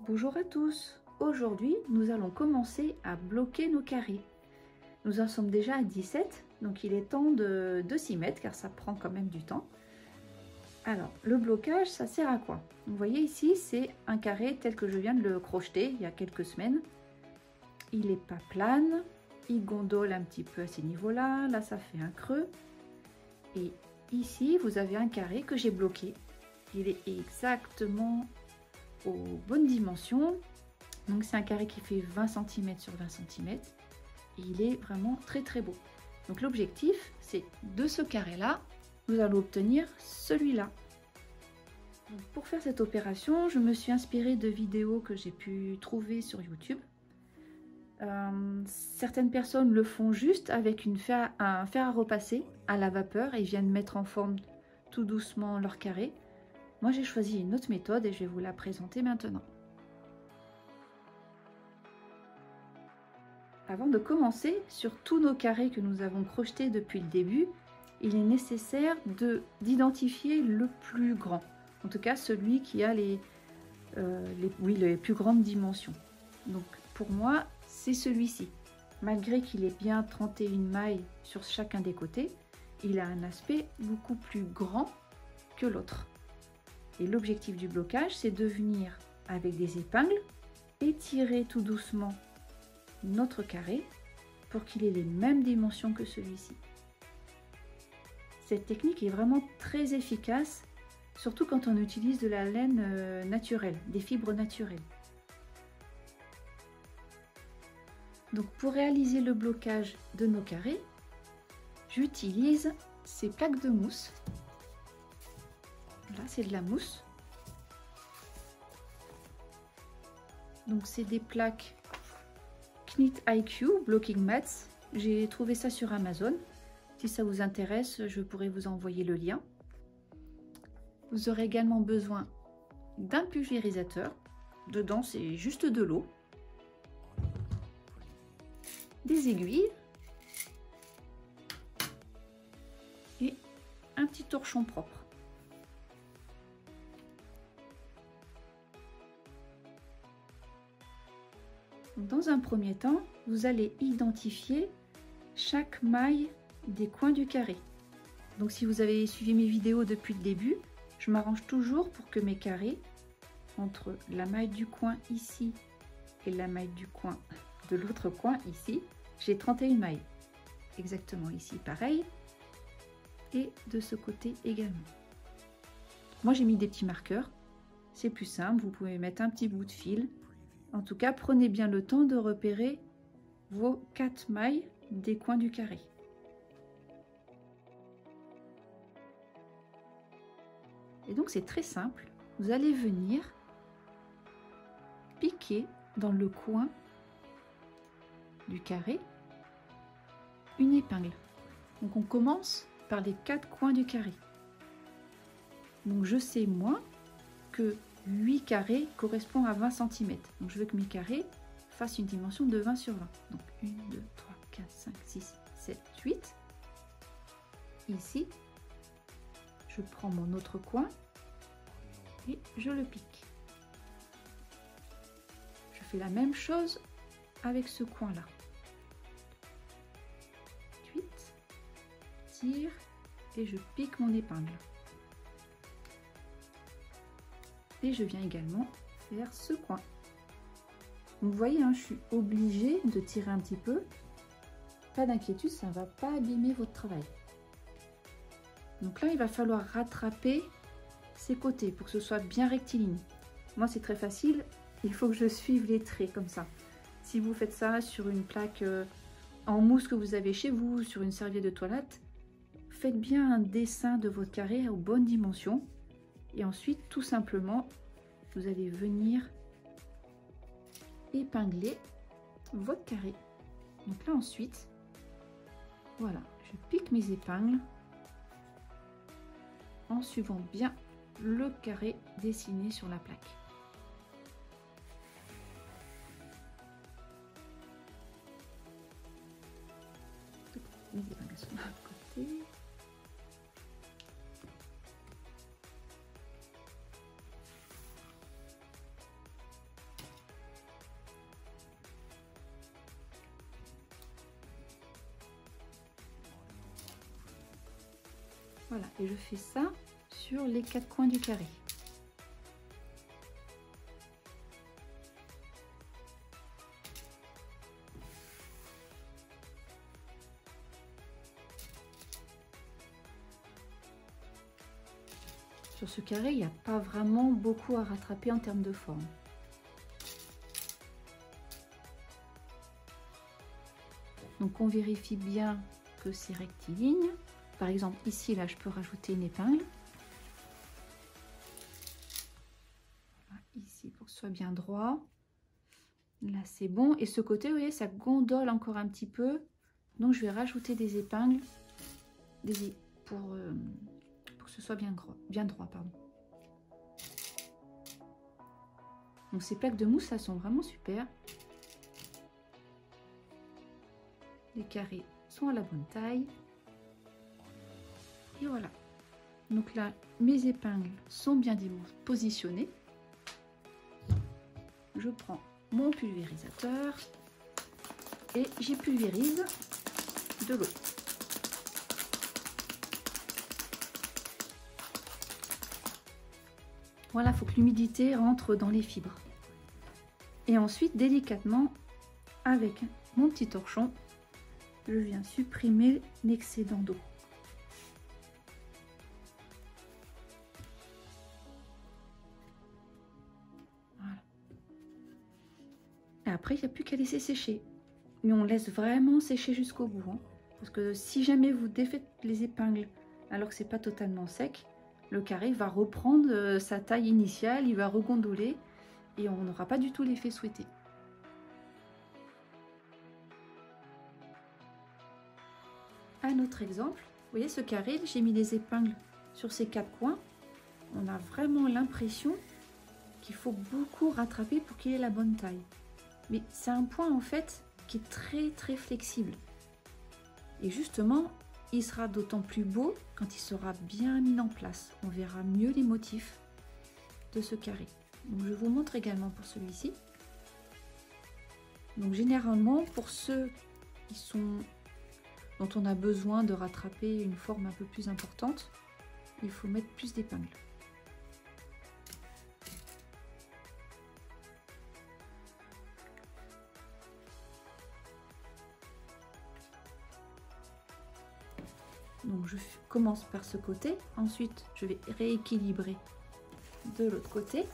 Bonjour à tous, aujourd'hui nous allons commencer à bloquer nos carrés. Nous en sommes déjà à 17, donc il est temps de s'y mettre car ça prend quand même du temps. Alors le blocage ça sert à quoi? Vous voyez ici c'est un carré tel que je viens de le crocheter il y a quelques semaines. Il n'est pas plane, il gondole un petit peu à ces niveaux là, là ça fait un creux. Et ici vous avez un carré que j'ai bloqué. Il est exactement aux bonnes dimensions, donc c'est un carré qui fait 20 cm sur 20 cm et il est vraiment très beau. Donc l'objectif c'est de ce carré là nous allons obtenir celui-là. Pour faire cette opération je me suis inspirée de vidéos que j'ai pu trouver sur YouTube. Certaines personnes le font juste avec un fer à repasser à la vapeur et viennent mettre en forme tout doucement leur carré. Moi j'ai choisi une autre méthode et je vais vous la présenter maintenant. Avant de commencer, sur tous nos carrés que nous avons crochetés depuis le début, il est nécessaire d'identifier le plus grand. En tout cas celui qui a les plus grandes dimensions. Donc pour moi c'est celui-ci. Malgré qu'il ait bien 31 mailles sur chacun des côtés, il a un aspect beaucoup plus grand que l'autre. Et l'objectif du blocage, c'est de venir avec des épingles étirer tout doucement notre carré pour qu'il ait les mêmes dimensions que celui-ci. Cette technique est vraiment très efficace, surtout quand on utilise de la laine naturelle, des fibres naturelles. Donc pour réaliser le blocage de nos carrés, j'utilise ces plaques de mousse. Là, c'est de la mousse. Donc, c'est des plaques Knit IQ Blocking Mats. J'ai trouvé ça sur Amazon. Si ça vous intéresse, je pourrais vous envoyer le lien. Vous aurez également besoin d'un pulvérisateur. Dedans, c'est juste de l'eau. Des aiguilles. Et un petit torchon propre. Dans un premier temps, vous allez identifier chaque maille des coins du carré. Donc si vous avez suivi mes vidéos depuis le début, je m'arrange toujours pour que mes carrés, entre la maille du coin ici et la maille du coin de l'autre coin ici, j'ai 31 mailles. Exactement ici pareil. Et de ce côté également. Moi j'ai mis des petits marqueurs. C'est plus simple, vous pouvez mettre un petit bout de fil. En tout cas, prenez bien le temps de repérer vos 4 mailles des coins du carré. Et donc c'est très simple, vous allez venir piquer dans le coin du carré une épingle. Donc on commence par les 4 coins du carré. Donc je sais moi que 8 carrés correspond à 20 cm. Donc je veux que mes carrés fassent une dimension de 20 sur 20. Donc 1, 2, 3, 4, 5, 6, 7, 8. Ici, je prends mon autre coin et je le pique. Je fais la même chose avec ce coin-là. 8, tire et je pique mon épingle. Et je viens également faire ce coin. Vous voyez, hein, je suis obligée de tirer un petit peu. Pas d'inquiétude, ça ne va pas abîmer votre travail. Donc là, il va falloir rattraper ces côtés pour que ce soit bien rectiligne. Moi, c'est très facile. Il faut que je suive les traits comme ça. Si vous faites ça sur une plaque en mousse que vous avez chez vous, sur une serviette de toilette, faites bien un dessin de votre carré aux bonnes dimensions. Et ensuite, tout simplement, vous allez venir épingler votre carré. Donc là, ensuite, voilà, je pique mes épingles en suivant bien le carré dessiné sur la plaque. Mes épingles sont de l'autre côté. Voilà, et je fais ça sur les 4 coins du carré. Sur ce carré, il n'y a pas vraiment beaucoup à rattraper en termes de forme. Donc on vérifie bien que c'est rectiligne. Par exemple, ici, là, je peux rajouter une épingle. Voilà, ici, pour que ce soit bien droit. Là, c'est bon. Et ce côté, vous voyez, ça gondole encore un petit peu. Donc, je vais rajouter des épingles pour que ce soit bien droit. Pardon. Donc, ces plaques de mousse, ça sont vraiment super. Les carrés sont à la bonne taille. Et voilà. Donc là, mes épingles sont bien positionnées. Je prends mon pulvérisateur et j'y pulvérise de l'eau. Voilà, il faut que l'humidité rentre dans les fibres. Et ensuite, délicatement, avec mon petit torchon, je viens supprimer l'excédent d'eau. Voilà. Et après, il n'y a plus qu'à laisser sécher. Mais on laisse vraiment sécher jusqu'au bout. Hein. Parce que si jamais vous défaites les épingles alors que c'est pas totalement sec, le carré va reprendre sa taille initiale, il va regondoler et on n'aura pas du tout l'effet souhaité. Un autre exemple, vous voyez ce carré, j'ai mis des épingles sur ces 4 coins. On a vraiment l'impression qu'il faut beaucoup rattraper pour qu'il ait la bonne taille. Mais c'est un point en fait qui est très flexible. Et justement, il sera d'autant plus beau quand il sera bien mis en place. On verra mieux les motifs de ce carré. Donc je vous montre également pour celui-ci. Donc généralement, pour ceux dont on a besoin de rattraper une forme un peu plus importante, il faut mettre plus d'épingles. Donc je commence par ce côté, ensuite je vais rééquilibrer de l'autre côté.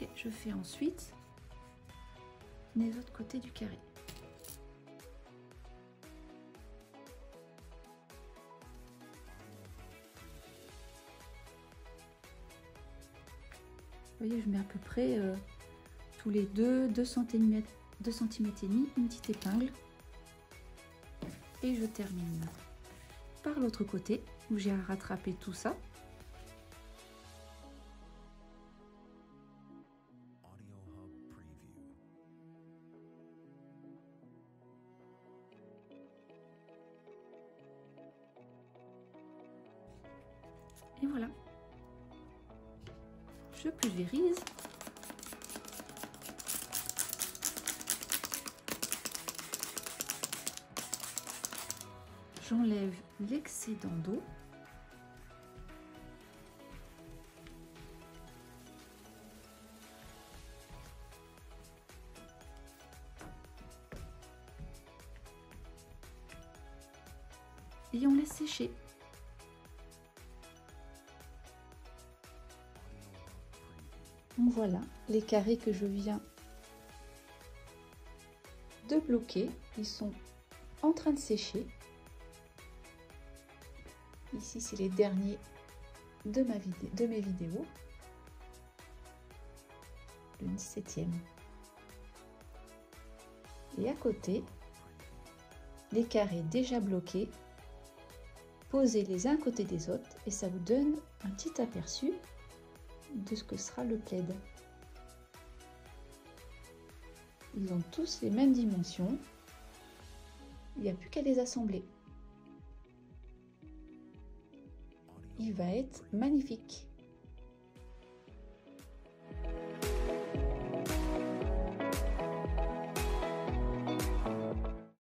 Et je fais ensuite les autres côtés du carré. Vous voyez, je mets à peu près tous les 2 cm et demi, une petite épingle. Et je termine par l'autre côté où j'ai à rattraper tout ça. Et voilà, je pulvérise. J'enlève l'excédent d'eau. Et on laisse sécher. Donc voilà, les carrés que je viens de bloquer, ils sont en train de sécher. Ici, c'est les derniers de mes vidéos. Le 17e. Et à côté, les carrés déjà bloqués, posés les uns à côté des autres, et ça vous donne un petit aperçu de ce que sera le plaid. Ils ont tous les mêmes dimensions. Il n'y a plus qu'à les assembler. Il va être magnifique.